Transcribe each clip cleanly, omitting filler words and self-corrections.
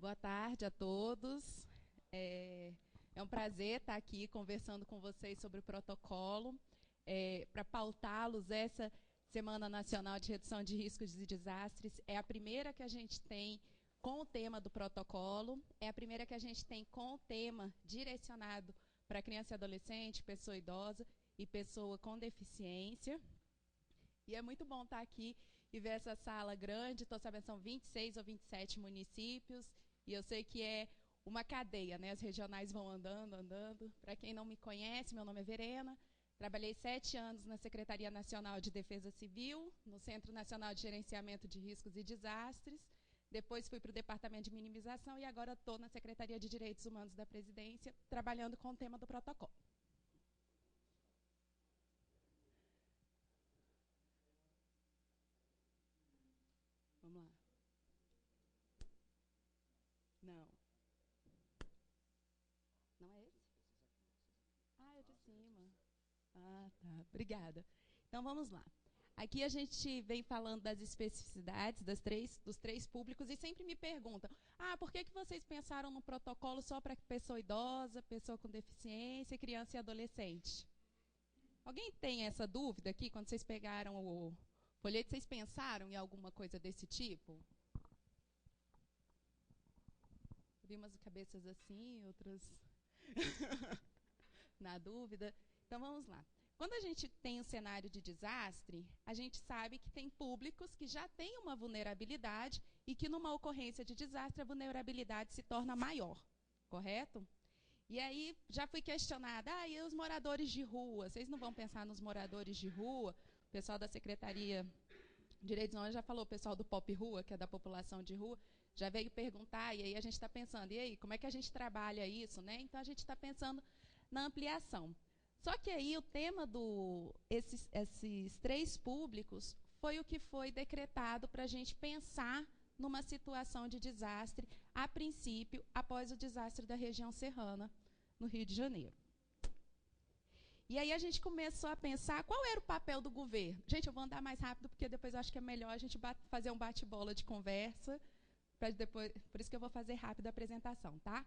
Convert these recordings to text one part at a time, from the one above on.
Boa tarde a todos. É um prazer estar aqui conversando com vocês sobre o protocolo. Para pautá-los, essa Semana Nacional de Redução de Riscos e Desastres é a primeira que a gente tem com o tema do protocolo, é a primeira que a gente tem com o tema direcionado para criança e adolescente, pessoa idosa e pessoa com deficiência. E é muito bom estar aqui e ver essa sala grande. Estou sabendo que são 26 ou 27 municípios. E eu sei que é uma cadeia, né? As regionais vão andando. Para quem não me conhece, meu nome é Verena. Trabalhei 7 anos na Secretaria Nacional de Defesa Civil, no Centro Nacional de Gerenciamento de Riscos e Desastres. Depois fui para o Departamento de Minimização e agora estou na Secretaria de Direitos Humanos da Presidência, trabalhando com o tema do protocolo. Vamos lá. Não. Não é esse? Ah, é de cima. Ah, tá. Obrigada. Então, vamos lá. Aqui a gente vem falando das especificidades dos três públicos e sempre me perguntam, por que vocês pensaram no protocolo só para pessoa idosa, pessoa com deficiência, criança e adolescente? Alguém tem essa dúvida aqui, quando vocês pegaram o folheto, vocês pensaram em alguma coisa desse tipo? Vi umas cabeças assim, outras na dúvida. Então, vamos lá. Quando a gente tem um cenário de desastre, a gente sabe que tem públicos que já têm uma vulnerabilidade e que, numa ocorrência de desastre, a vulnerabilidade se torna maior, correto? E aí, já fui questionada, e os moradores de rua? Vocês não vão pensar nos moradores de rua? O pessoal da Secretaria de Direitos Humanos já falou, o pessoal do Pop Rua, que é da população de rua, já veio perguntar, e aí a gente está pensando, e aí, como é que a gente trabalha isso, né? Então, a gente está pensando na ampliação. Só que aí o tema esses três públicos foi o que foi decretado para a gente pensar numa situação de desastre, a princípio, após o desastre da região serrana, no Rio de Janeiro. E aí a gente começou a pensar qual era o papel do governo. Gente, eu vou andar mais rápido, porque depois eu acho que é melhor a gente fazer um bate-bola de conversa, por isso que eu vou fazer rápido a apresentação, tá?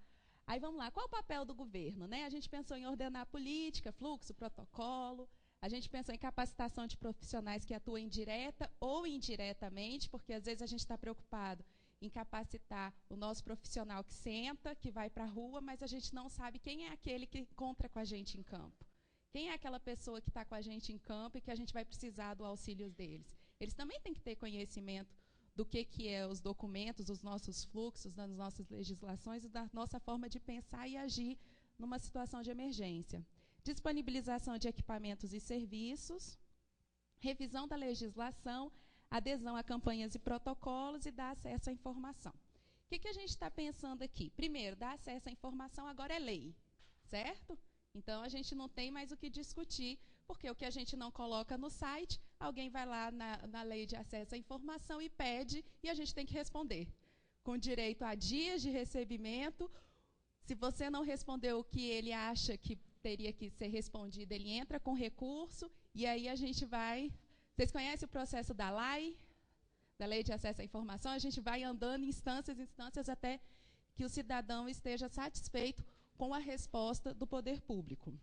Aí vamos lá, qual o papel do governo, né? A gente pensou em ordenar a política, fluxo, protocolo, a gente pensou em capacitação de profissionais que atuem direta ou indiretamente, porque às vezes a gente está preocupado em capacitar o nosso profissional que senta, que vai para a rua, mas a gente não sabe quem é aquele que encontra com a gente em campo. Quem é aquela pessoa que está com a gente em campo e que a gente vai precisar do auxílio deles? Eles também têm que ter conhecimento do que é os documentos, os nossos fluxos, das nossas legislações e da nossa forma de pensar e agir numa situação de emergência. Disponibilização de equipamentos e serviços, revisão da legislação, adesão a campanhas e protocolos e dar acesso à informação. O que a gente está pensando aqui? Primeiro, dar acesso à informação agora é lei, certo? Então, a gente não tem mais o que discutir, porque o que a gente não coloca no site, alguém vai lá na lei de acesso à informação e pede, e a gente tem que responder. Com direito a dias de recebimento. Se você não respondeu o que ele acha que teria que ser respondido, ele entra com recurso, e aí a gente vai... Vocês conhecem o processo da LAI, da Lei de Acesso à Informação? A gente vai andando em instâncias, até que o cidadão esteja satisfeito com a resposta do poder público.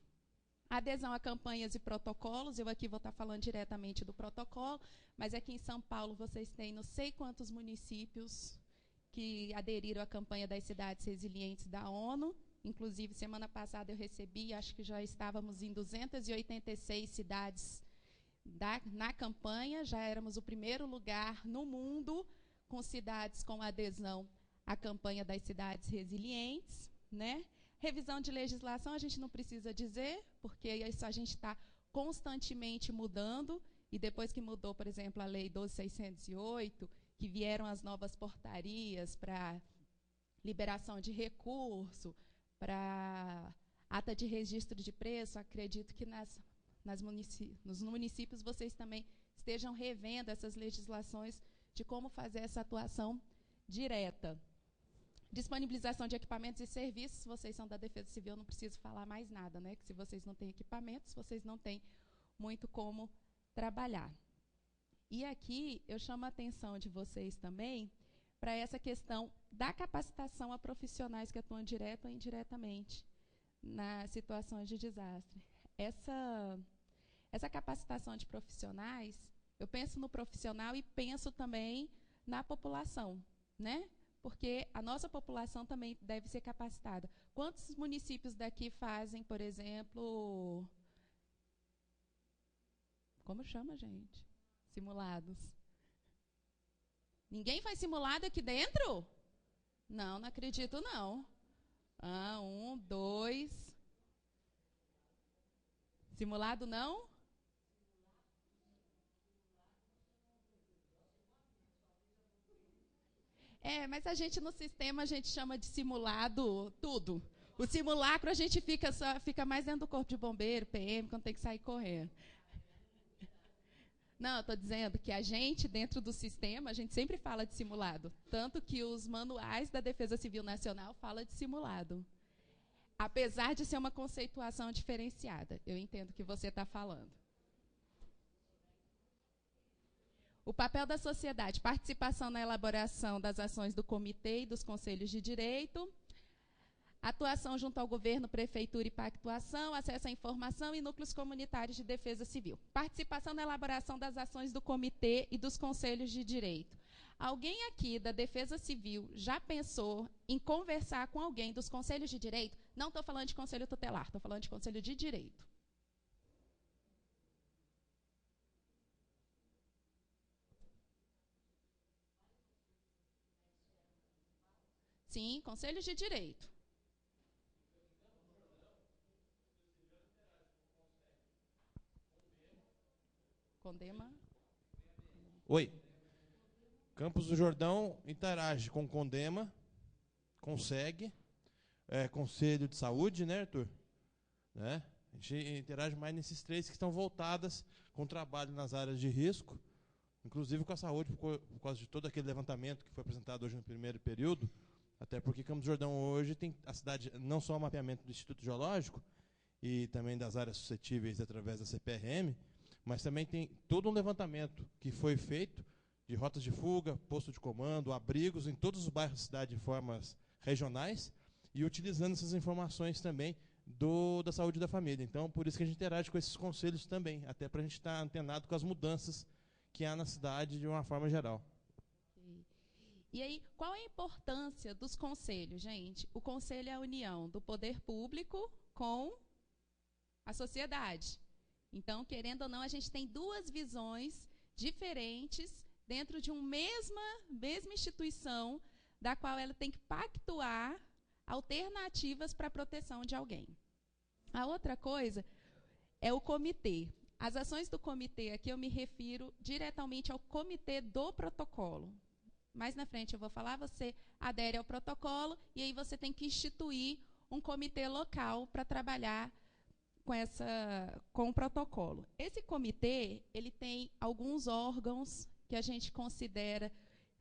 Adesão a campanhas e protocolos, eu aqui vou estar falando diretamente do protocolo, mas aqui em São Paulo vocês têm não sei quantos municípios que aderiram à campanha das cidades resilientes da ONU. Inclusive, semana passada eu recebi, acho que já estávamos em 286 cidades na campanha, já éramos o primeiro lugar no mundo com cidades com adesão à campanha das cidades resilientes, né? Revisão de legislação, a gente não precisa dizer, porque isso a gente está constantemente mudando, e depois que mudou, por exemplo, a Lei 12.608, que vieram as novas portarias para liberação de recurso, para ata de registro de preço, acredito que nos municípios vocês também estejam revendo essas legislações de como fazer essa atuação direta. Disponibilização de equipamentos e serviços, vocês são da Defesa Civil, eu não preciso falar mais nada, né? Que se vocês não têm equipamentos, vocês não têm muito como trabalhar. E aqui eu chamo a atenção de vocês também para essa questão da capacitação a profissionais que atuam direto ou indiretamente nas situações de desastre. Essa capacitação de profissionais, eu penso no profissional e penso também na população, né? Porque a nossa população também deve ser capacitada. Quantos municípios daqui fazem, por exemplo, como chama, gente? Simulados. Ninguém faz simulado aqui dentro? Não, não acredito, não. 1, 2. Simulado não? Mas a gente no sistema, a gente chama de simulado tudo. O simulacro a gente fica mais dentro do corpo de bombeiro, PM, quando tem que sair correndo. Não, estou dizendo que a gente, dentro do sistema, a gente sempre fala de simulado. Tanto que os manuais da Defesa Civil Nacional falam de simulado. Apesar de ser uma conceituação diferenciada. Eu entendo o que você está falando. O papel da sociedade, participação na elaboração das ações do comitê e dos conselhos de direito, atuação junto ao governo, prefeitura e pactuação, acesso à informação e núcleos comunitários de defesa civil. Participação na elaboração das ações do comitê e dos conselhos de direito. Alguém aqui da Defesa Civil já pensou em conversar com alguém dos conselhos de direito? Não estou falando de conselho tutelar, estou falando de conselho de direito. Sim, conselhos de direito. Condema. Oi. Campos do Jordão interage com Condema, consegue, Conselho de Saúde, né, Arthur? Né? A gente interage mais nesses três que estão voltadas com trabalho nas áreas de risco, inclusive com a saúde, por causa de todo aquele levantamento que foi apresentado hoje no primeiro período, até porque Campos do Jordão hoje tem a cidade, não só o mapeamento do Instituto Geológico, e também das áreas suscetíveis através da CPRM, mas também tem todo um levantamento que foi feito de rotas de fuga, posto de comando, abrigos em todos os bairros da cidade de formas regionais e utilizando essas informações também da saúde da família. Então, por isso que a gente interage com esses conselhos também, até para a gente estar antenado com as mudanças que há na cidade de uma forma geral. E aí, qual é a importância dos conselhos, gente? O conselho é a união do poder público com a sociedade. Então, querendo ou não, a gente tem duas visões diferentes dentro de uma mesma instituição, da qual ela tem que pactuar alternativas para a proteção de alguém. A outra coisa é o comitê. As ações do comitê, aqui eu me refiro diretamente ao comitê do protocolo. Mais na frente eu vou falar, você adere ao protocolo e aí você tem que instituir um comitê local para trabalhar com o protocolo. Esse comitê, ele tem alguns órgãos que a gente considera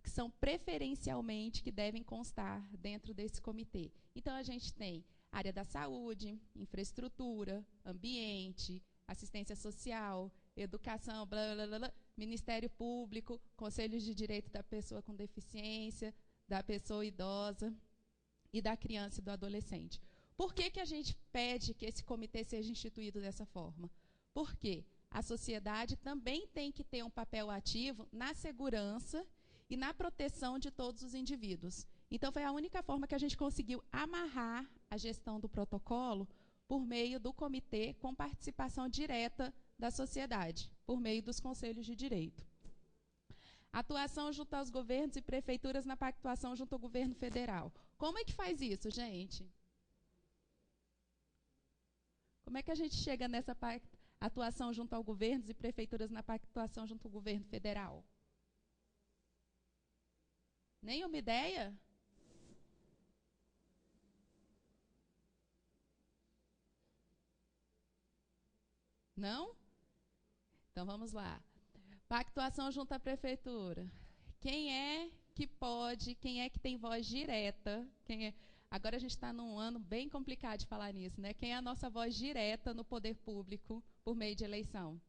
que são preferencialmente que devem constar dentro desse comitê. Então, a gente tem área da saúde, infraestrutura, ambiente, assistência social, educação, blá, blá, blá, blá, Ministério Público, Conselhos de Direito da Pessoa com Deficiência, da pessoa idosa e da criança e do adolescente. Por que a gente pede que esse comitê seja instituído dessa forma? Porque a sociedade também tem que ter um papel ativo na segurança e na proteção de todos os indivíduos. Então, foi a única forma que a gente conseguiu amarrar a gestão do protocolo por meio do comitê com participação direta da sociedade, por meio dos conselhos de direito. Atuação junto aos governos e prefeituras na pactuação junto ao governo federal. Como é que faz isso, gente? Como é que a gente chega nessa atuação junto aos governos e prefeituras na pactuação junto ao governo federal? Nenhuma ideia? Não? Então vamos lá. Pactuação junto à prefeitura. Quem é que pode, quem é que tem voz direta? Agora a gente está num ano bem complicado de falar nisso, né? Quem é a nossa voz direta no poder público por meio de eleição?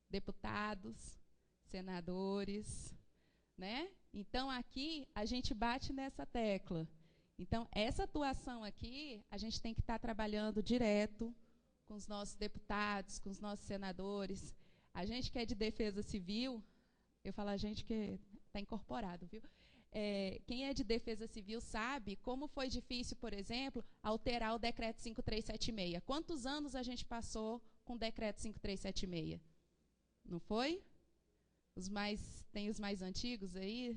Deputados, senadores, né? Então, aqui, a gente bate nessa tecla. Então, essa atuação aqui, a gente tem que estar trabalhando direto com os nossos deputados, com os nossos senadores. A gente que é de defesa civil, eu falo a gente que está incorporado, viu? Quem é de defesa civil sabe como foi difícil, por exemplo, alterar o decreto 5376. Quantos anos a gente passou com o decreto 5376? Não foi? Tem os mais antigos aí,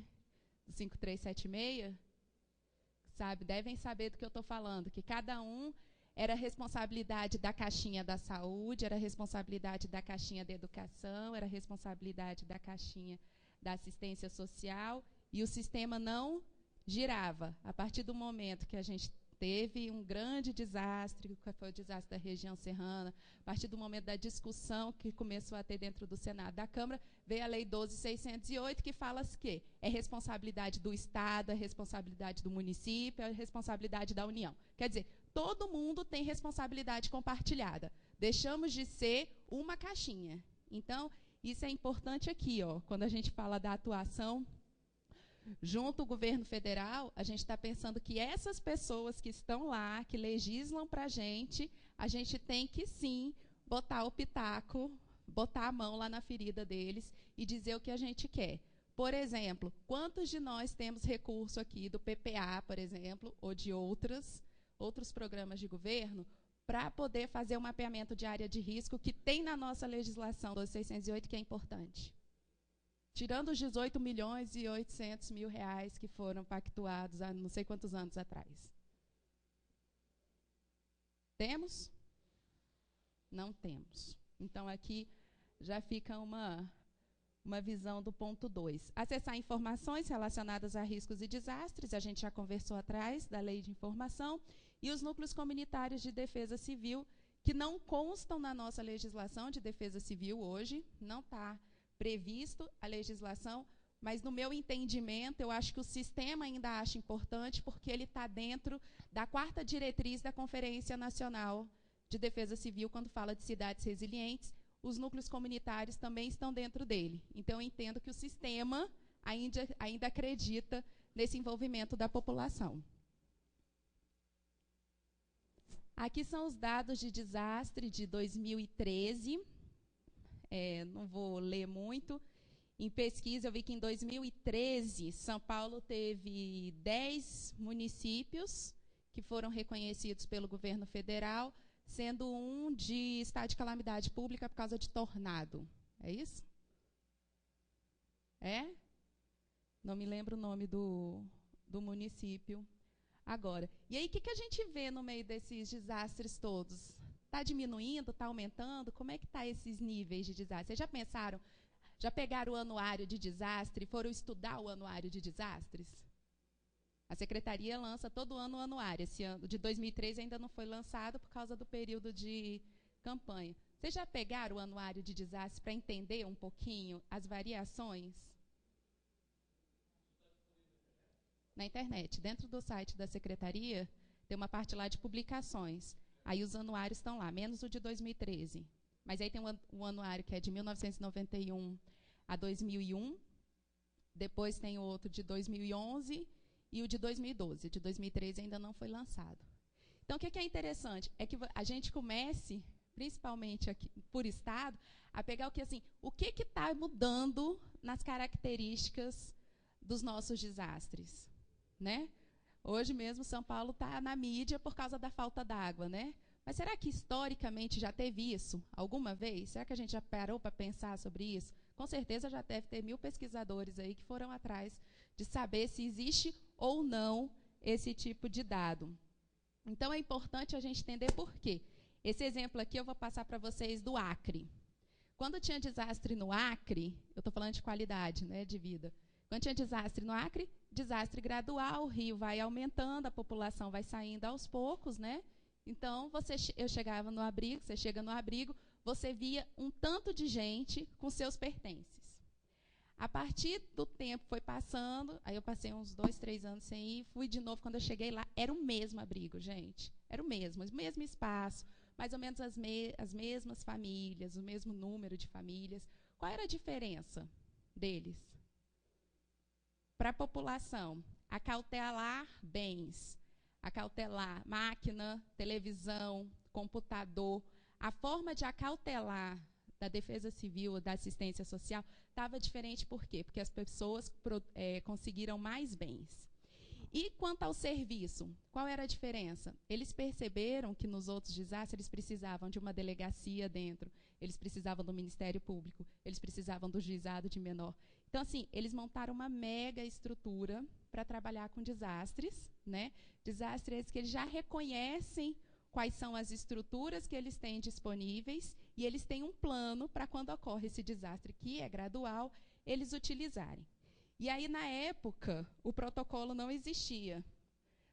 do 5376, sabe? Devem saber do que eu estou falando, que cada um era responsabilidade da caixinha da saúde, era responsabilidade da caixinha da educação, era responsabilidade da caixinha da assistência social, e o sistema não girava. A partir do momento que a gente teve um grande desastre, que foi o desastre da região serrana, a partir do momento da discussão que começou a ter dentro do Senado da Câmara, veio a Lei 12.608, que fala que é responsabilidade do Estado, é responsabilidade do município, é responsabilidade da União. Quer dizer, todo mundo tem responsabilidade compartilhada. Deixamos de ser uma caixinha. Então, isso é importante aqui, ó, quando a gente fala da atuação junto ao governo federal, a gente está pensando que essas pessoas que estão lá, que legislam para a gente tem que, sim, botar o pitaco, botar a mão lá na ferida deles e dizer o que a gente quer. Por exemplo, quantos de nós temos recurso aqui do PPA, por exemplo, ou de outros programas de governo, para poder fazer o mapeamento de área de risco que tem na nossa legislação 12.608, que é importante? Tirando os 18.800.000 reais que foram pactuados há não sei quantos anos atrás. Temos? Não temos. Então, aqui já fica uma visão do ponto 2. Acessar informações relacionadas a riscos e desastres, a gente já conversou atrás da Lei de Informação, e os núcleos comunitários de defesa civil, que não constam na nossa legislação de defesa civil hoje, não está previsto a legislação, mas no meu entendimento, eu acho que o sistema ainda acha importante, porque ele está dentro da 4ª diretriz da Conferência Nacional de Defesa Civil, quando fala de cidades resilientes, os núcleos comunitários também estão dentro dele. Então, eu entendo que o sistema ainda acredita nesse envolvimento da população. Aqui são os dados de desastre de 2013. Não vou ler muito. Em pesquisa, eu vi que em 2013, São Paulo teve 10 municípios que foram reconhecidos pelo governo federal, sendo um de estado de calamidade pública por causa de tornado. É isso? É? Não me lembro o nome do município agora. E aí, o que a gente vê no meio desses desastres todos? Está diminuindo? Está aumentando? Como é que estão esses níveis de desastre? Vocês já pensaram, já pegaram o anuário de desastre e foram estudar o anuário de desastres? A Secretaria lança todo ano o anuário. Esse ano de 2013 ainda não foi lançado por causa do período de campanha. Vocês já pegaram o anuário de desastre para entender um pouquinho as variações? Na internet, dentro do site da Secretaria, tem uma parte lá de publicações. Aí os anuários estão lá, menos o de 2013. Mas aí tem um anuário que é de 1991 a 2001, depois tem outro de 2011 e o de 2012. O de 2013 ainda não foi lançado. Então, o que é interessante? É que a gente comece, principalmente aqui por estado, a pegar o que está mudando nas características dos nossos desastres, né? Hoje mesmo São Paulo está na mídia por causa da falta d'água, né? Mas será que historicamente já teve isso alguma vez? Será que a gente já parou para pensar sobre isso? Com certeza já deve ter 1000 pesquisadores aí que foram atrás de saber se existe ou não esse tipo de dado. Então é importante a gente entender por quê. Esse exemplo aqui eu vou passar para vocês do Acre. Quando tinha desastre no Acre, eu estou falando de qualidade, né, de vida. Quando tinha desastre no Acre, desastre gradual, o rio vai aumentando, a população vai saindo aos poucos, né? Então, eu chegava no abrigo, você chega no abrigo, você via um tanto de gente com seus pertences. A partir do tempo foi passando, aí eu passei uns 2, 3 anos sem ir, fui de novo, quando eu cheguei lá, era o mesmo abrigo, gente. Era o mesmo espaço, mais ou menos as mesmas famílias, o mesmo número de famílias. Qual era a diferença deles? para a população acautelar bens, acautelar máquina, televisão, computador, a forma de acautelar da Defesa Civil, da assistência social, estava diferente. Por quê? Porque as pessoas conseguiram mais bens. E quanto ao serviço, qual era a diferença? Eles perceberam que nos outros desastres eles precisavam de uma delegacia dentro, eles precisavam do Ministério Público, eles precisavam do juizado de menor. Então, assim, eles montaram uma mega estrutura para trabalhar com desastres, né? Desastres que eles já reconhecem quais são as estruturas que eles têm disponíveis e eles têm um plano para quando ocorre esse desastre, que é gradual, eles utilizarem. E aí, na época, o protocolo não existia.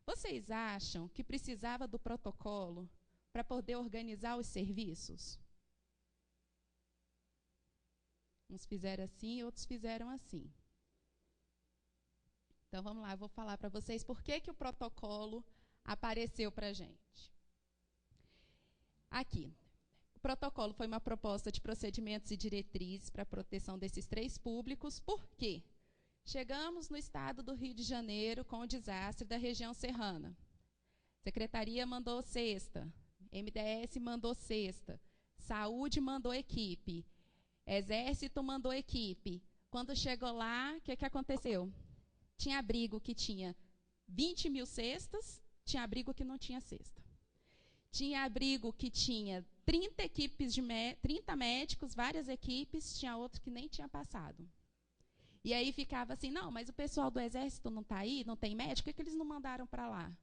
Vocês acham que precisava do protocolo para poder organizar os serviços? Uns fizeram assim, outros fizeram assim. Então, vamos lá, eu vou falar para vocês por que o protocolo apareceu para a gente. Aqui, o protocolo foi uma proposta de procedimentos e diretrizes para a proteção desses três públicos. Por quê? Chegamos no estado do Rio de Janeiro com o desastre da região serrana. Secretaria mandou cesta, MDS mandou cesta, Saúde mandou equipe, Exército mandou equipe. Quando chegou lá, o que aconteceu? Tinha abrigo que tinha 20 mil cestas, tinha abrigo que não tinha cesta. Tinha abrigo que tinha 30 equipes 30 médicos, várias equipes, tinha outro que nem tinha passado. E aí ficava assim, não, mas o pessoal do Exército não está aí, não tem médico, por que eles não mandaram para lá?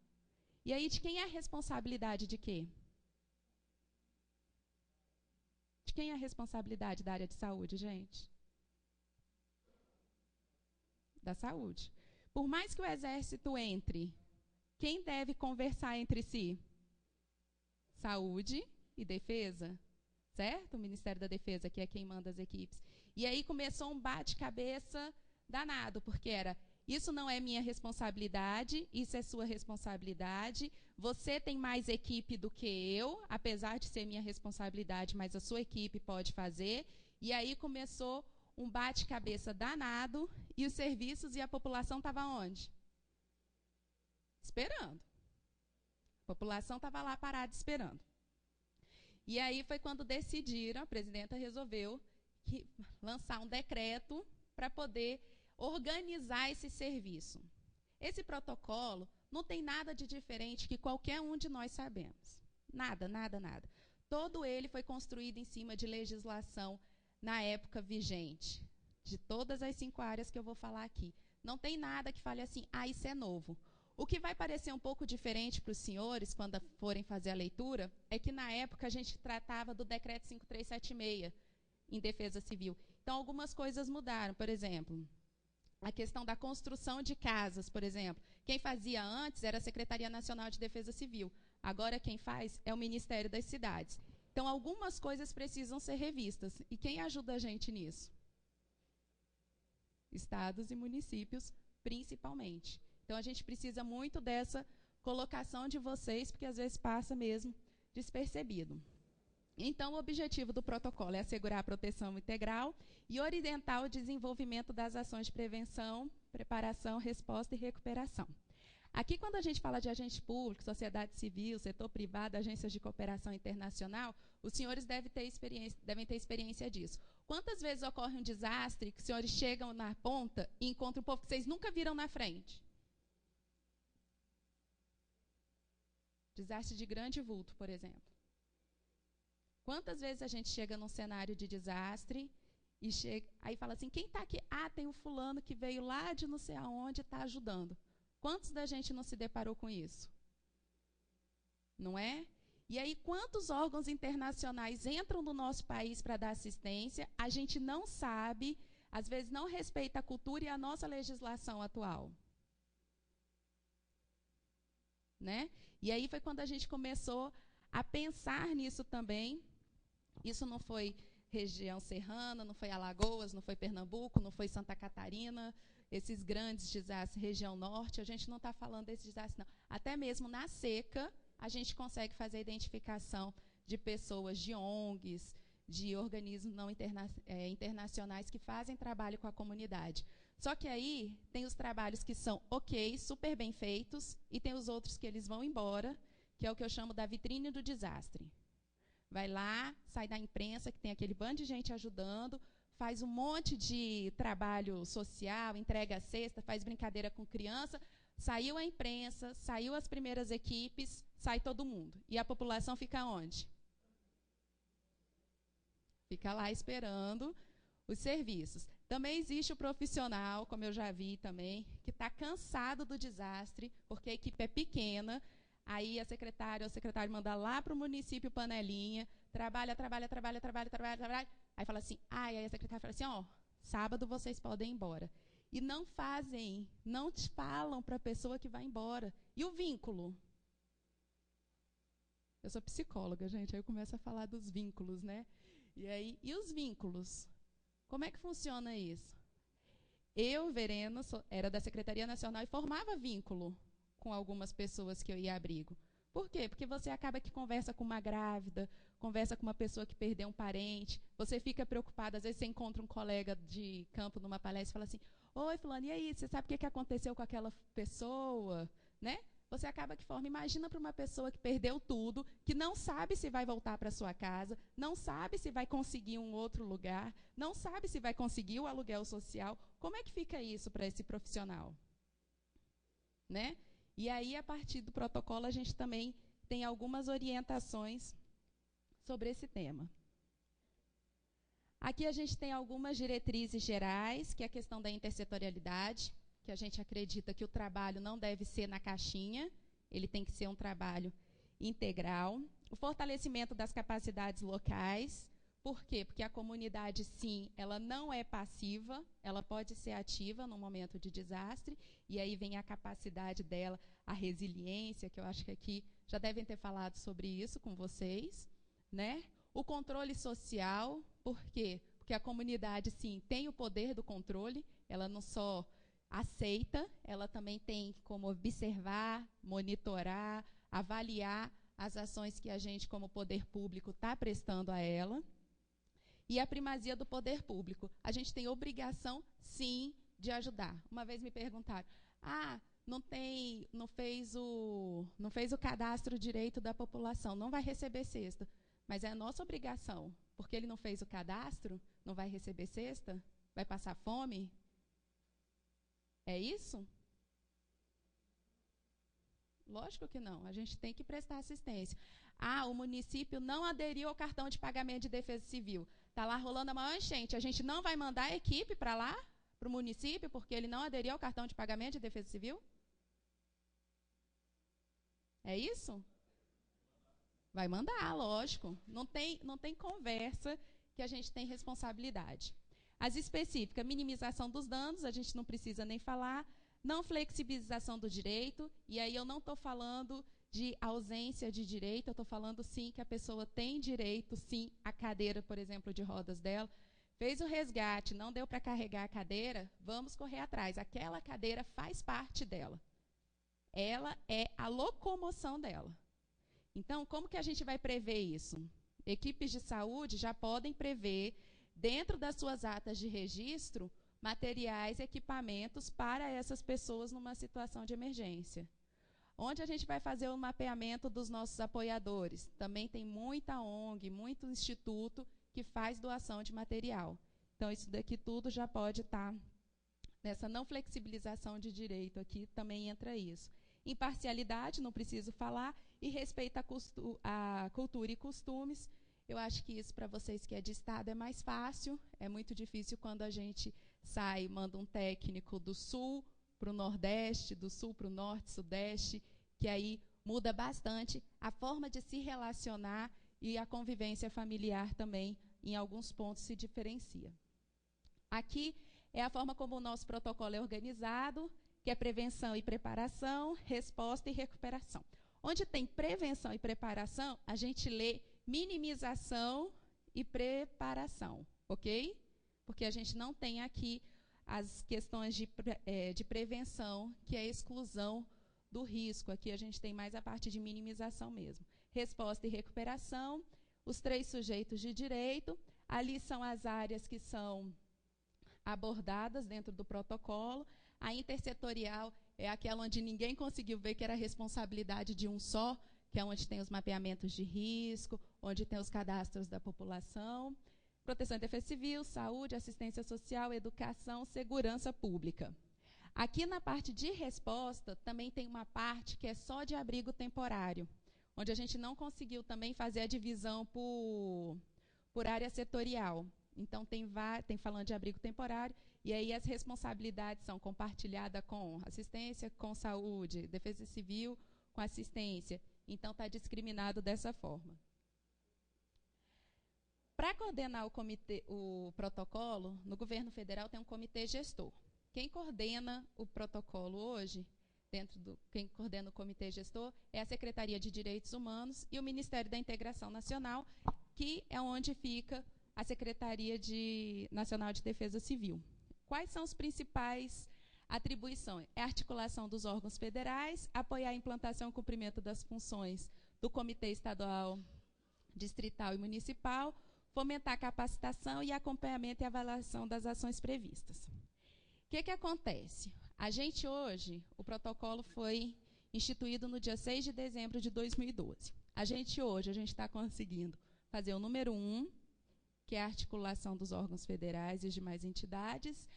E aí, de quem é a responsabilidade de quê? De quem é a responsabilidade da área de saúde, gente? Da saúde. Por mais que o Exército entre, quem deve conversar entre si? Saúde e Defesa, certo? O Ministério da Defesa, que é quem manda as equipes. E aí começou um bate-cabeça danado, porque era, isso não é minha responsabilidade, isso é sua responsabilidade, você tem mais equipe do que eu, apesar de ser minha responsabilidade, mas a sua equipe pode fazer. E aí começou um bate-cabeça danado, e os serviços e a população estavam onde? Esperando. A população estava lá parada esperando. E aí foi quando decidiram, a presidenta resolveu lançar um decreto para poder organizar esse serviço. Esse protocolo não tem nada de diferente que qualquer um de nós sabemos. Nada, nada, nada. Todo ele foi construído em cima de legislação na época vigente, de todas as 5 áreas que eu vou falar aqui. Não tem nada que fale assim, isso é novo. O que vai parecer um pouco diferente para os senhores, quando forem fazer a leitura, é que na época a gente tratava do decreto 5376, em defesa civil. Então, algumas coisas mudaram. Por exemplo, a questão da construção de casas, por exemplo. Quem fazia antes era a Secretaria Nacional de Defesa Civil. Agora, quem faz é o Ministério das Cidades. Então, algumas coisas precisam ser revistas. E quem ajuda a gente nisso? Estados e municípios, principalmente. Então, a gente precisa muito dessa colocação de vocês, porque às vezes passa mesmo despercebido. Então, o objetivo do protocolo é assegurar a proteção integral e orientar o desenvolvimento das ações de prevenção, preparação, resposta e recuperação. Aqui, quando a gente fala de agente público, sociedade civil, setor privado, agências de cooperação internacional, os senhores devem ter experiência disso. Quantas vezes ocorre um desastre que os senhores chegam na ponta e encontram um povo que vocês nunca viram na frente? Desastre de grande vulto, por exemplo. Quantas vezes a gente chega num cenário de desastre e aí fala assim, quem está aqui? Tem um fulano que veio lá de não sei aonde e está ajudando. Quantos da gente não se deparou com isso? Não é? E aí, quantos órgãos internacionais entram no nosso país para dar assistência? A gente não sabe, às vezes não respeita a cultura e a nossa legislação atual. Né? E aí foi quando a gente começou a pensar nisso também. Isso não foi região serrana, não foi Alagoas, não foi Pernambuco, não foi Santa Catarina, esses grandes desastres, região norte, a gente não está falando desses desastres, não. Até mesmo na seca, a gente consegue fazer a identificação de pessoas, de ONGs, de organismos não internacionais que fazem trabalho com a comunidade. Só que aí tem os trabalhos que são ok, super bem feitos, e tem os outros que eles vão embora, que é o que eu chamo da vitrine do desastre. Vai lá, sai da imprensa, que tem aquele bando de gente ajudando, faz um monte de trabalho social, entrega a cesta, faz brincadeira com criança, saiu a imprensa, saiu as primeiras equipes, sai todo mundo. E a população fica onde? Fica lá esperando os serviços. Também existe o profissional, como eu já vi também, que está cansado do desastre, porque a equipe é pequena, aí a secretária ou o secretário manda lá para o município panelinha, trabalha, aí fala assim, aí a secretária fala assim, ó, sábado vocês podem ir embora. E não fazem, não te falam para a pessoa que vai embora. E o vínculo? Eu sou psicóloga, gente, aí eu começo a falar dos vínculos, né? E os vínculos? Como é que funciona isso? Eu, Verena, era da Secretaria Nacional e formava vínculo com algumas pessoas que eu ia a abrigo. Por quê? Porque você acaba que conversa com uma grávida, conversa com uma pessoa que perdeu um parente, você fica preocupada, às vezes você encontra um colega de campo numa palestra e fala assim, oi, fulano, e aí, você sabe o que aconteceu com aquela pessoa? Né? Você acaba que forma. Imagina para uma pessoa que perdeu tudo, que não sabe se vai voltar para sua casa, não sabe se vai conseguir um outro lugar, não sabe se vai conseguir o aluguel social. Como é que fica isso para esse profissional? Né? E aí, a partir do protocolo, a gente também tem algumas orientações sobre esse tema. Aqui a gente tem algumas diretrizes gerais, que é a questão da intersetorialidade, que a gente acredita que o trabalho não deve ser na caixinha, ele tem que ser um trabalho integral. O fortalecimento das capacidades locais. Por quê? Porque a comunidade, sim, ela não é passiva, ela pode ser ativa no momento de desastre, e aí vem a capacidade dela, a resiliência, que eu acho que aqui já devem ter falado sobre isso com vocês, né? O controle social, por quê? Porque a comunidade, sim, tem o poder do controle, ela não só aceita, ela também tem como observar, monitorar, avaliar as ações que a gente, como poder público, está prestando a ela. E a primazia do poder público. A gente tem obrigação, sim, de ajudar. Uma vez me perguntaram, não fez o cadastro direito da população, não vai receber cesta. Mas é a nossa obrigação, porque ele não fez o cadastro, não vai receber cesta? Vai passar fome? É isso? Lógico que não, a gente tem que prestar assistência. O município não aderiu ao cartão de pagamento de defesa civil. Está lá rolando a maior enchente. A gente não vai mandar a equipe para lá, para o município, porque ele não aderiu ao cartão de pagamento de defesa civil? É isso? Vai mandar, lógico. Não tem conversa que a gente tem responsabilidade. As específicas, minimização dos danos, a gente não precisa nem falar. Não flexibilização do direito, e aí eu não estou falando de ausência de direito, eu estou falando, sim, que a pessoa tem direito, sim, à cadeira, por exemplo, de rodas dela. Fez o resgate, não deu para carregar a cadeira, vamos correr atrás. Aquela cadeira faz parte dela. Ela é a locomoção dela. Então, como que a gente vai prever isso? Equipes de saúde já podem prever, dentro das suas atas de registro, materiais e equipamentos para essas pessoas numa situação de emergência. Onde a gente vai fazer o mapeamento dos nossos apoiadores? Também tem muita ONG, muito instituto que faz doação de material. Então, isso daqui tudo já pode estar nessa não flexibilização de direito aqui, também entra isso. Imparcialidade, não preciso falar, e respeito à cultura e costumes. Eu acho que isso, para vocês que é de estado, é mais fácil. É muito difícil quando a gente sai, manda um técnico do sul para o nordeste, do sul para o norte, sudeste, que aí muda bastante a forma de se relacionar e a convivência familiar também, em alguns pontos, se diferencia. Aqui é a forma como o nosso protocolo é organizado, que é prevenção e preparação, resposta e recuperação. Onde tem prevenção e preparação, a gente lê minimização e preparação, ok? Porque a gente não tem aqui as questões de prevenção, que é a exclusão do risco. Aqui a gente tem mais a parte de minimização mesmo. Resposta e recuperação, os 3 sujeitos de direito. Ali são as áreas que são abordadas dentro do protocolo. A intersetorial é aquela onde ninguém conseguiu ver que era a responsabilidade de um só, que é onde tem os mapeamentos de risco, onde tem os cadastros da população. Proteção e Defesa Civil, saúde, assistência social, educação, segurança pública. Aqui na parte de resposta, também tem uma parte que é só de abrigo temporário, onde a gente não conseguiu também fazer a divisão por área setorial. Então, tem falando de abrigo temporário, e aí as responsabilidades são compartilhadas com assistência, com saúde, defesa civil, com assistência. Então, está discriminado dessa forma. Para coordenar o protocolo, no governo federal tem um comitê gestor. Quem coordena o protocolo hoje, quem coordena o comitê gestor, é a Secretaria de Direitos Humanos e o Ministério da Integração Nacional, que é onde fica a Secretaria Nacional de Defesa Civil. Quais são as principais atribuições? É a articulação dos órgãos federais, apoiar a implantação e cumprimento das funções do Comitê Estadual, Distrital e Municipal, fomentar a capacitação e acompanhamento e avaliação das ações previstas. O que acontece? A gente hoje, o protocolo foi instituído no dia 6 de dezembro de 2012. A gente está conseguindo fazer o número 1, que é a articulação dos órgãos federais e as demais entidades.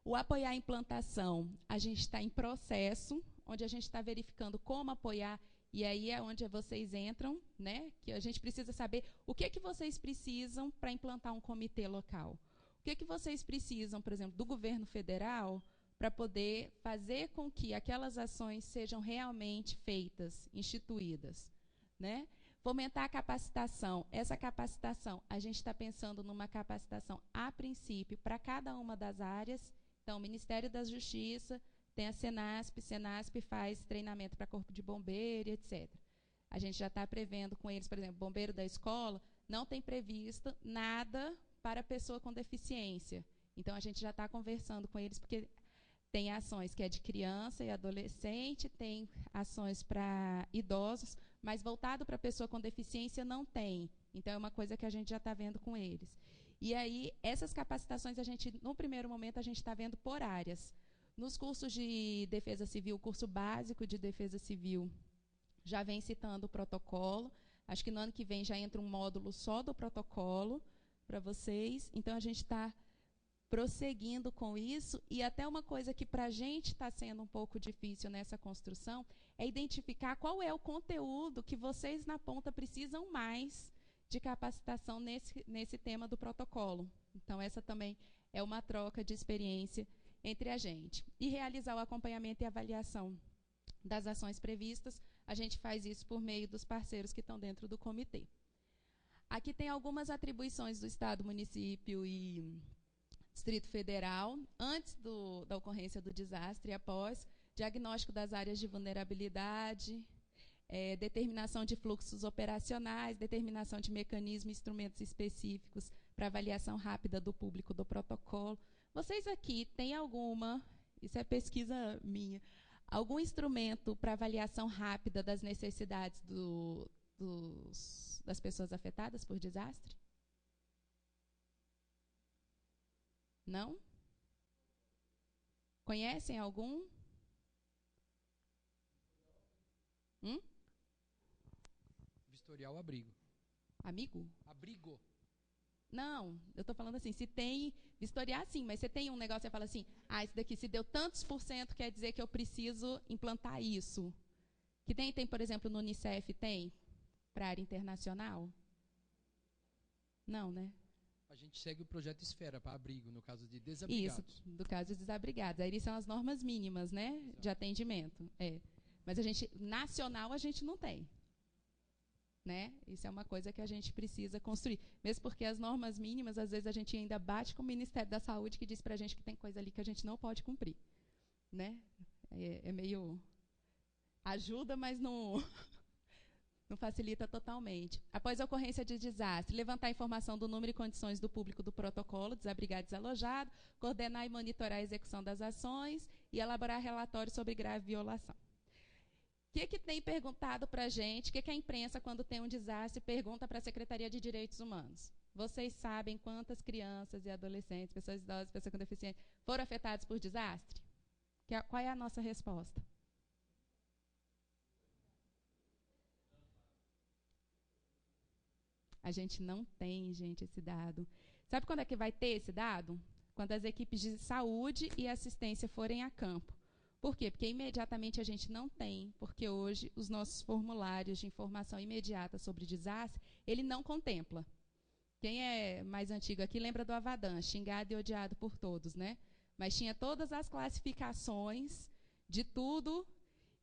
O apoiar a implantação, a gente está em processo, onde a gente está verificando como apoiar, e aí é onde vocês entram, né? Que a gente precisa saber o que vocês precisam para implantar um comitê local. O que vocês precisam, por exemplo, do governo federal, para poder fazer com que aquelas ações sejam realmente feitas, instituídas, né? Fomentar a capacitação. Essa capacitação, a gente está pensando numa capacitação, a princípio, para cada uma das áreas. Então, o Ministério da Justiça tem a Senasp faz treinamento para corpo de bombeiro, etc. A gente já está prevendo com eles, por exemplo, bombeiro da escola, não tem previsto nada para pessoa com deficiência. Então, a gente já está conversando com eles, porque tem ações que é de criança e adolescente, tem ações para idosos, mas voltado para pessoa com deficiência não tem. Então, é uma coisa que a gente já está vendo com eles. E aí, essas capacitações, no primeiro momento, a gente está vendo por áreas. Nos cursos de defesa civil, o curso básico de defesa civil já vem citando o protocolo. Acho que no ano que vem já entra um módulo só do protocolo para vocês. Então, a gente está prosseguindo com isso, e até uma coisa que para a gente está sendo um pouco difícil nessa construção é identificar qual é o conteúdo que vocês na ponta precisam mais de capacitação nesse tema do protocolo. Então, essa também é uma troca de experiência entre a gente. E realizar o acompanhamento e avaliação das ações previstas, a gente faz isso por meio dos parceiros que estão dentro do comitê. Aqui tem algumas atribuições do Estado, município e Distrito Federal, antes da ocorrência do desastre e após, diagnóstico das áreas de vulnerabilidade, determinação de fluxos operacionais, determinação de mecanismos e instrumentos específicos para avaliação rápida do público do protocolo. Vocês aqui têm isso é pesquisa minha, algum instrumento para avaliação rápida das necessidades das pessoas afetadas por desastre? Não? Conhecem algum? Vistorial abrigo. Amigo? Abrigo. Não, eu estou falando assim, se tem, vistoriar sim, mas você tem um negócio, você fala assim, isso daqui se deu tantos %, quer dizer que eu preciso implantar isso. Que tem, por exemplo, no Unicef, tem, para a área internacional? Não, né? A gente segue o projeto Esfera para abrigo, no caso de desabrigados. Isso, no caso de desabrigados. Aí são as normas mínimas, né, de atendimento. Mas nacional a gente não tem. Né? Isso é uma coisa que a gente precisa construir. Mesmo porque as normas mínimas, às vezes a gente ainda bate com o Ministério da Saúde, que diz para a gente que tem coisa ali que a gente não pode cumprir. Né? É meio... ajuda, mas não... não facilita totalmente. Após a ocorrência de desastre, levantar a informação do número e condições do público do protocolo, desabrigado e desalojado, coordenar e monitorar a execução das ações e elaborar relatórios sobre grave violação. O que tem perguntado para a gente, o que a imprensa, quando tem um desastre, pergunta para a Secretaria de Direitos Humanos? Vocês sabem quantas crianças e adolescentes, pessoas idosas, pessoas com deficiência, foram afetadas por desastre? Qual é a nossa resposta? A gente não tem, gente, esse dado. Sabe quando é que vai ter esse dado? Quando as equipes de saúde e assistência forem a campo. Por quê? Porque imediatamente a gente não tem, porque hoje os nossos formulários de informação imediata sobre desastre, ele não contempla. Quem é mais antigo aqui lembra do Avadan, xingado e odiado por todos, né? Mas tinha todas as classificações de tudo,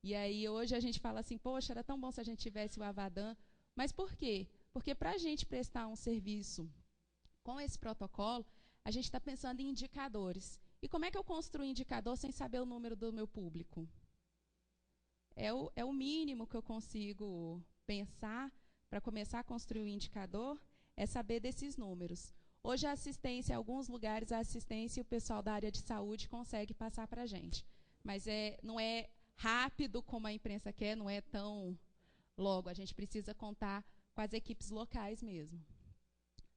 e aí hoje a gente fala assim, poxa, era tão bom se a gente tivesse o Avadan. Mas por quê? Porque para a gente prestar um serviço com esse protocolo, a gente está pensando em indicadores. E como é que eu construo um indicador sem saber o número do meu público? É o mínimo que eu consigo pensar para começar a construir um indicador, é saber desses números. Hoje a assistência, em alguns lugares, a assistência e o pessoal da área de saúde consegue passar para a gente. Mas não é rápido como a imprensa quer, não é tão logo. A gente precisa contar com as equipes locais mesmo.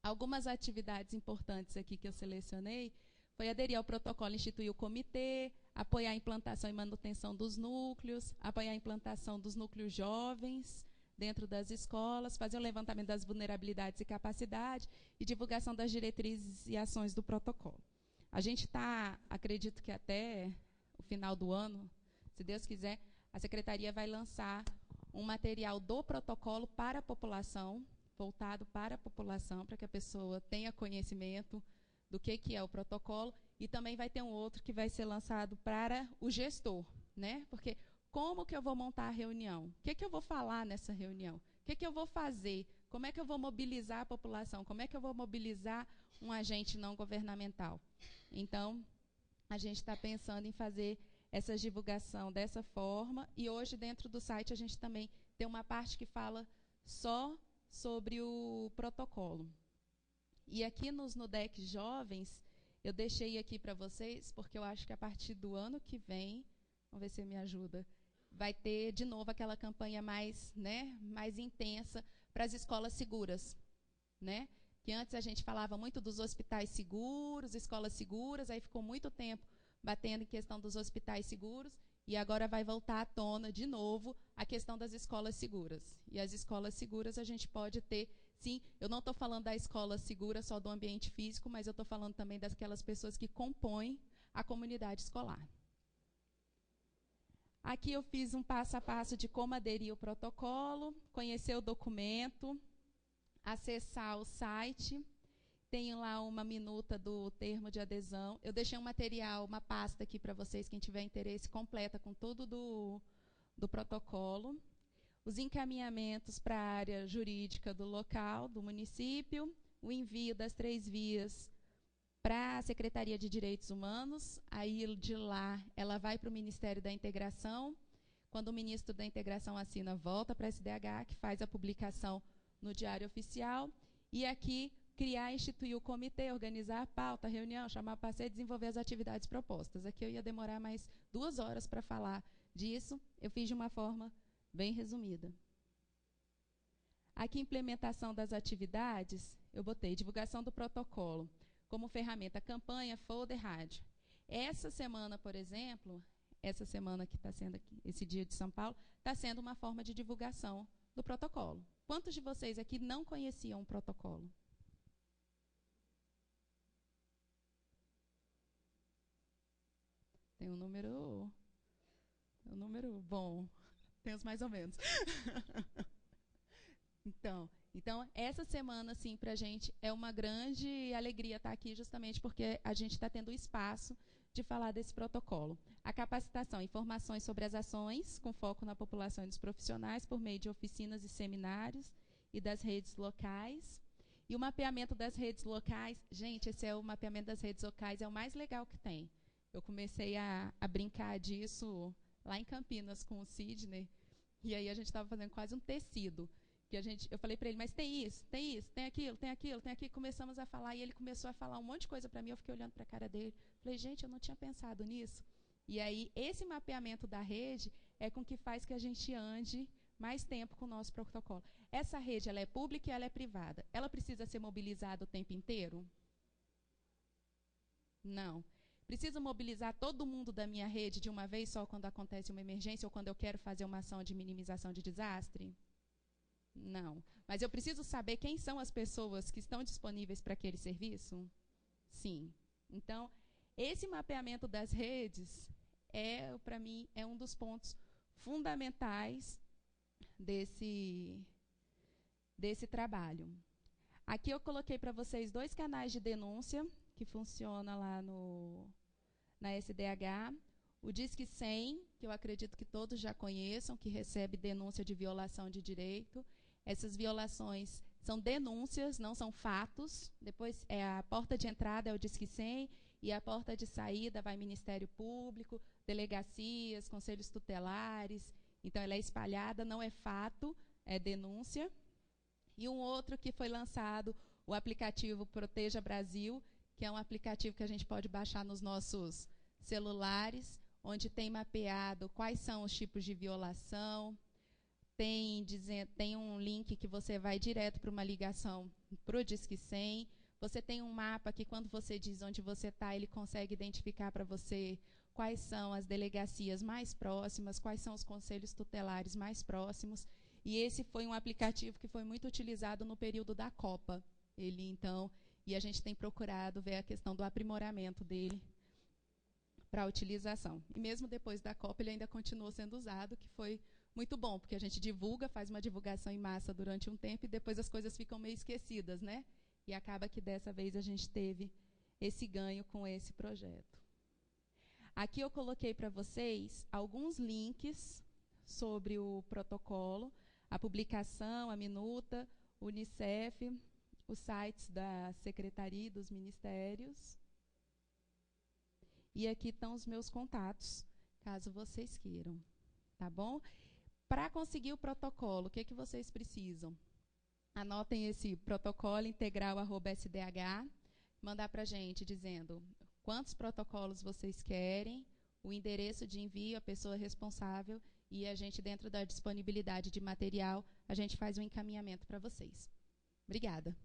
Algumas atividades importantes aqui que eu selecionei foi aderir ao protocolo, instituir o comitê, apoiar a implantação e manutenção dos núcleos, apoiar a implantação dos núcleos jovens dentro das escolas, fazer o levantamento das vulnerabilidades e capacidade e divulgação das diretrizes e ações do protocolo. A gente está, acredito que até o final do ano, se Deus quiser, a Secretaria vai lançar um material do protocolo para a população, voltado para a população, para que a pessoa tenha conhecimento do que é o protocolo, e também vai ter um outro que vai ser lançado para o gestor, né? Porque como que eu vou montar a reunião? O que eu vou falar nessa reunião? O que eu vou fazer? Como é que eu vou mobilizar a população? Como é que eu vou mobilizar um agente não governamental? Então, a gente está pensando em fazer essa divulgação dessa forma, e hoje dentro do site a gente também tem uma parte que fala só sobre o protocolo. E aqui nos NUDEC Jovens, eu deixei aqui para vocês, porque eu acho que a partir do ano que vem, vamos ver se me ajuda, vai ter de novo aquela campanha mais intensa para as escolas seguras, né? Que antes a gente falava muito dos hospitais seguros, escolas seguras, aí ficou muito tempo batendo em questão dos hospitais seguros, e agora vai voltar à tona de novo a questão das escolas seguras. E as escolas seguras a gente pode ter, sim, eu não estou falando da escola segura só do ambiente físico, mas eu estou falando também daquelas pessoas que compõem a comunidade escolar. Aqui eu fiz um passo a passo de como aderir ao protocolo, conhecer o documento, acessar o site. Tenho lá uma minuta do termo de adesão. Eu deixei um material, uma pasta aqui para vocês, quem tiver interesse, completa com tudo do protocolo. Os encaminhamentos para a área jurídica do local, do município, o envio das 3 vias para a Secretaria de Direitos Humanos, aí de lá ela vai para o Ministério da Integração. Quando o ministro da Integração assina, volta para a SDH, que faz a publicação no Diário Oficial, e aqui criar e instituir o comitê, organizar a pauta, a reunião, chamar parceiro e desenvolver as atividades propostas. Aqui eu ia demorar mais 2 horas para falar disso, eu fiz de uma forma bem resumida. Aqui, implementação das atividades, eu botei divulgação do protocolo como ferramenta, campanha, folder, rádio. Essa semana, por exemplo, essa semana que está sendo aqui, esse dia de São Paulo, está sendo uma forma de divulgação do protocolo. Quantos de vocês aqui não conheciam o protocolo? Tem um número bom, tem os mais ou menos. Então, essa semana, assim, para a gente é uma grande alegria estar aqui, justamente porque a gente está tendo espaço de falar desse protocolo. A capacitação, informações sobre as ações, com foco na população e dos profissionais, por meio de oficinas e seminários e das redes locais. E o mapeamento das redes locais, gente, esse é o mapeamento das redes locais, é o mais legal que tem. Eu comecei a brincar disso lá em Campinas com o Sidney, e aí a gente estava fazendo quase um tecido. Que eu falei para ele, mas tem isso, tem aquilo, tem aquilo, tem aquilo. Começamos a falar, e ele começou a falar um monte de coisa para mim, eu fiquei olhando para a cara dele. Falei, gente, eu não tinha pensado nisso. E aí, esse mapeamento da rede é com que faz que a gente ande mais tempo com o nosso protocolo. Essa rede ela é pública e ela é privada. Ela precisa ser mobilizada o tempo inteiro? Não. Preciso mobilizar todo mundo da minha rede de uma vez só quando acontece uma emergência ou quando eu quero fazer uma ação de minimização de desastre? Não. Mas eu preciso saber quem são as pessoas que estão disponíveis para aquele serviço? Sim. Então, esse mapeamento das redes para mim, é um dos pontos fundamentais desse trabalho. Aqui eu coloquei para vocês 2 canais de denúncia que funcionam lá na SDH. O Disque 100, que eu acredito que todos já conheçam, que recebe denúncia de violação de direito. Essas violações são denúncias, não são fatos. Depois, a porta de entrada é o Disque 100 e a porta de saída vai Ministério Público, delegacias, conselhos tutelares. Então, ela é espalhada, não é fato, é denúncia. E um outro que foi lançado, o aplicativo Proteja Brasil, que é um aplicativo que a gente pode baixar nos nossos celulares, onde tem mapeado quais são os tipos de violação. Tem um link que você vai direto para uma ligação para o Disque 100. Você tem um mapa que, quando você diz onde você está, ele consegue identificar para você quais são as delegacias mais próximas, quais são os conselhos tutelares mais próximos. E esse foi um aplicativo que foi muito utilizado no período da Copa. E a gente tem procurado ver a questão do aprimoramento dele para a utilização. E mesmo depois da Copa, ele ainda continuou sendo usado, que foi muito bom, porque a gente divulga, faz uma divulgação em massa durante um tempo e depois as coisas ficam meio esquecidas, né? E acaba que dessa vez a gente teve esse ganho com esse projeto. Aqui eu coloquei para vocês alguns links sobre o protocolo, a publicação, a minuta, o Unicef, os sites da Secretaria e dos Ministérios. E aqui estão os meus contatos, caso vocês queiram. Tá bom? Para conseguir o protocolo, o que vocês precisam? Anotem esse protocolo integral@sdh, mandar para a gente dizendo quantos protocolos vocês querem, o endereço de envio, a pessoa responsável, e a gente, dentro da disponibilidade de material, a gente faz um encaminhamento para vocês. Obrigada.